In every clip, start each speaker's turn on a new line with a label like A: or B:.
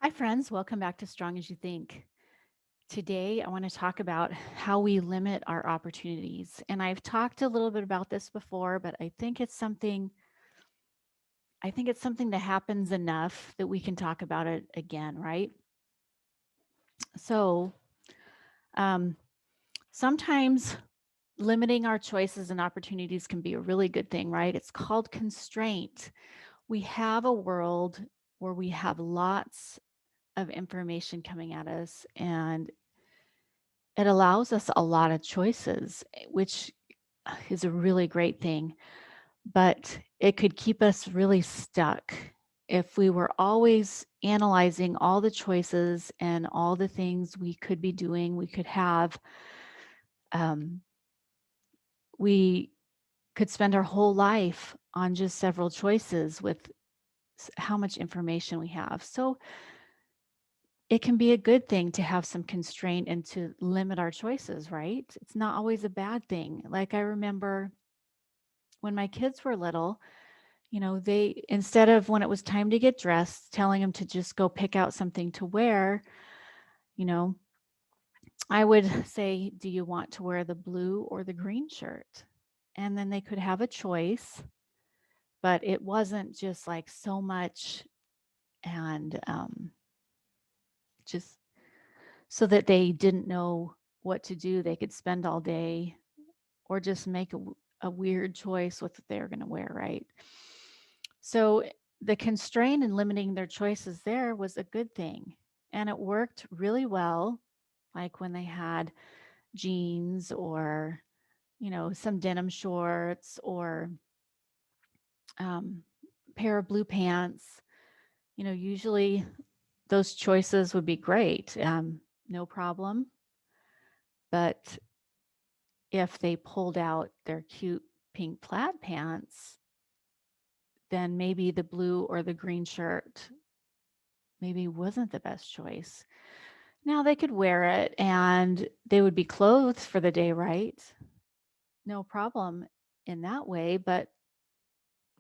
A: Hi, friends. Welcome back to Strong as You Think. Today, I want to talk about how we limit our opportunities. And I've talked a little bit about this before, but I think it's something that happens enough that we can talk about it again, right? So, um, sometimes limiting our choices and opportunities can be a really good thing, right? It's called constraint. We have a world where we have lots of information coming at us, and it allows us a lot of choices, which is a really great thing, but it could keep us really stuck if we were always analyzing all the choices and all the things we could be doing, we could have. Um, we could spend our whole life on just several choices with how much information we have. So it can be a good thing to have some constraint and to limit our choices, right? It's not always a bad thing. Like I remember when my kids were little, they, instead of when it was time to get dressed, telling them to just go pick out something to wear, you know, I would say, do you want to wear the blue or the green shirt? And then they could have a choice, but it wasn't just like so much and just so that they didn't know what to do. They could spend all day or just make a weird choice with what they're going to wear, right? So the constraint and limiting their choices there was a good thing. And it worked really well, like when they had jeans or, some denim shorts or pair of blue pants. Usually those choices would be great, no problem. But if they pulled out their cute pink plaid pants, then maybe the blue or the green shirt maybe wasn't the best choice. Now they could wear it and they would be clothed for the day, right? No problem in that way, but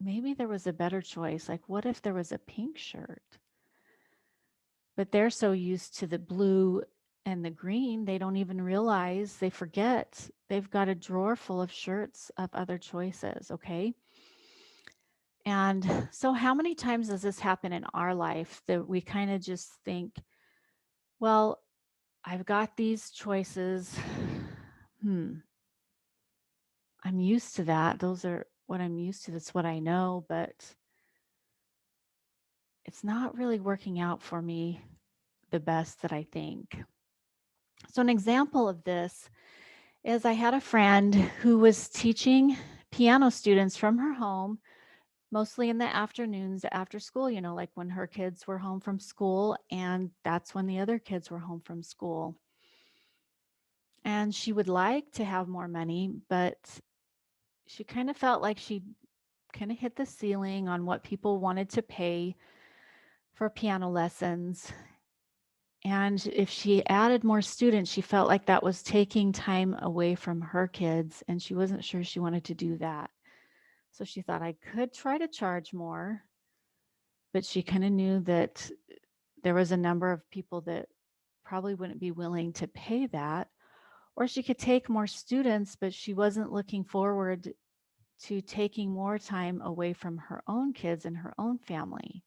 A: maybe there was a better choice. Like, what if there was a pink shirt? But they're so used to the blue and the green, they don't even realize, they forget they've got a drawer full of shirts of other choices, okay? And so, how many times does this happen in our life that we kind of just think, well, I've got these choices. Hmm, I'm used to that. Those are what I'm used to. That's what I know, but it's not really working out for me the best that I think. So, an example of this is I had a friend who was teaching piano students from her home, mostly in the afternoons after school, like when her kids were home from school, and that's when the other kids were home from school. And she would like to have more money, but she kind of felt like she kind of hit the ceiling on what people wanted to pay for piano lessons. And if she added more students, she felt like that was taking time away from her kids, and she wasn't sure she wanted to do that. So she thought I could try to charge more, but she kind of knew that there was a number of people that probably wouldn't be willing to pay that. Or she could take more students, but she wasn't looking forward to taking more time away from her own kids and her own family.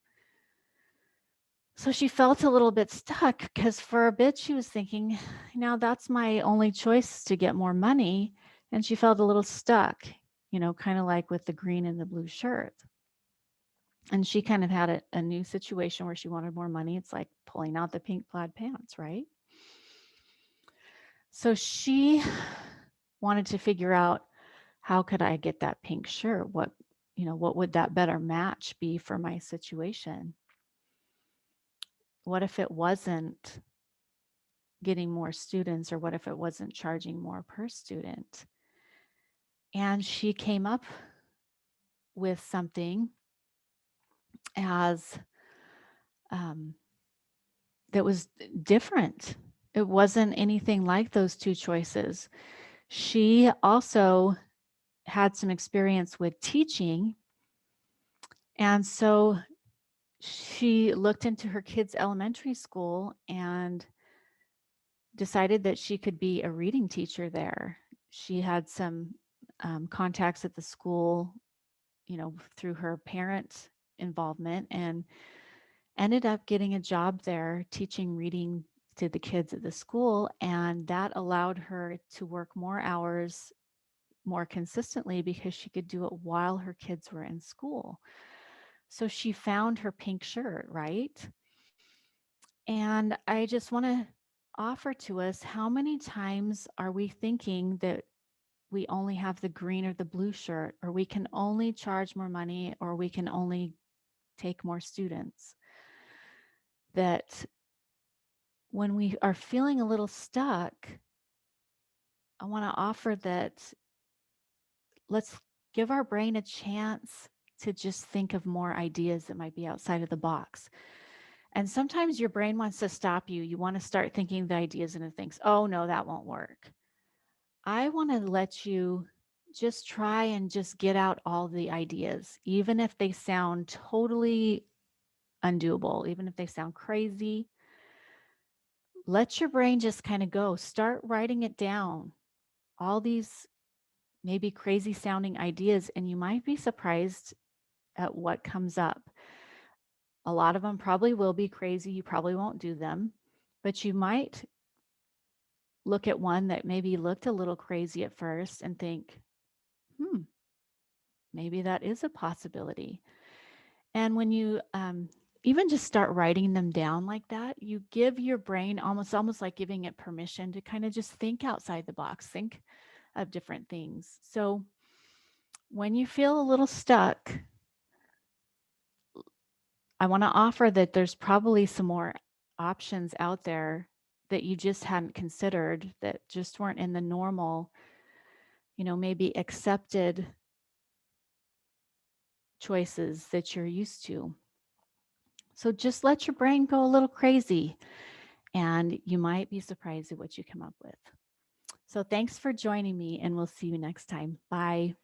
A: So she felt a little bit stuck because for a bit she was thinking, now that's my only choice to get more money. And she felt a little stuck, kind of like with the green and the blue shirt. And she kind of had a new situation where she wanted more money. It's like pulling out the pink plaid pants, right? So she wanted to figure out, how could I get that pink shirt? What would that better match be for my situation? What if it wasn't getting more students, or what if it wasn't charging more per student? And she came up with something as um, that was different. It wasn't anything like those two choices. She also had some experience with teaching, and so she looked into her kids' elementary school and decided that she could be a reading teacher there. She had some contacts at the school, through her parent involvement, and ended up getting a job there teaching reading to the kids at the school. And that allowed her to work more hours more consistently because she could do it while her kids were in school. So she found her pink shirt, right? And I just want to offer to us, how many times are we thinking that we only have the green or the blue shirt, or we can only charge more money, or we can only take more students? That when we are feeling a little stuck, I want to offer that let's give our brain a chance to just think of more ideas that might be outside of the box. And sometimes your brain wants to stop you. You want to start thinking the ideas and it thinks, oh, no, that won't work. I want to let you just try and just get out all the ideas, even if they sound totally undoable, even if they sound crazy. Let your brain just kind of go. Start writing it down, all these maybe crazy sounding ideas, and you might be surprised at what comes up. A lot of them probably will be crazy. You probably won't do them, but you might look at one that maybe looked a little crazy at first and think, maybe that is a possibility. And when you even just start writing them down like that, you give your brain almost like giving it permission to kind of just think outside the box, think of different things. So when you feel a little stuck, I want to offer that there's probably some more options out there that you just hadn't considered, that just weren't in the normal, maybe accepted choices that you're used to. So just let your brain go a little crazy, and you might be surprised at what you come up with. So thanks for joining me, and we'll see you next time. Bye.